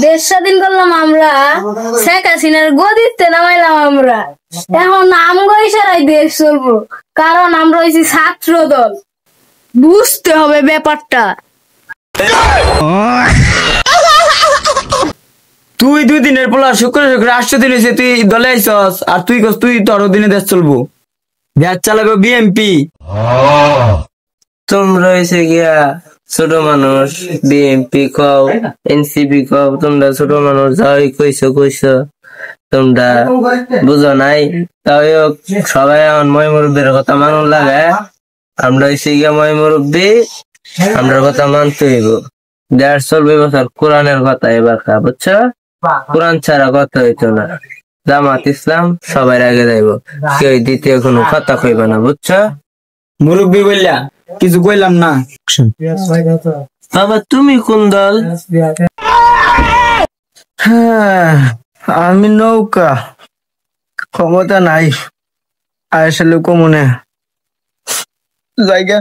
দেশ স্বাধীন করলাম আমরা, শেখ হাসিনার গদিতে নামাইলাম আমরা। এখন আমগো ইশারায় দেশ চলবো, কারণ আমরা হইছি ছাত্র দল। বুঝতে হবে ব্যাপারটা। তুই 2 দিনের পোলা শুক্র শুক্র 8 দিন হয়েছে তুই দলে আইসস, আর তুই কস তুই 13 দিনে দেশ চলবো। দেশ চালাবে বিএমপি। তোমরা হয়েছে গিয়া ছোট মানুষ, বিএনপি কও, এনসিপি কও, তোমরা ছোট মানুষ যাই কইছো তোমরা বুঝো নাই। তাই হোক, সবাই এখন মই মুরব্বীর কথা মানুন লাগে। আমরা হয়েছে গিয়া মই মুরব্বী, আমরা কথা মানতে হইব। 150 বছর কোরআনের কথা এবার বুঝছো? কোরআন ছাড়া কথা হইতো না। জামাত ইসলাম সবার আগে যাইব, কেউ দ্বিতীয় কোনো কথা কইবা না, বুঝছো? মুরব্বী বললা কিছু কইলাম না। বাবা তুমি কোন দল? হ্যাঁ, আমি নৌকা, ক্ষমতা নাই, আসলে কমনে জায়গা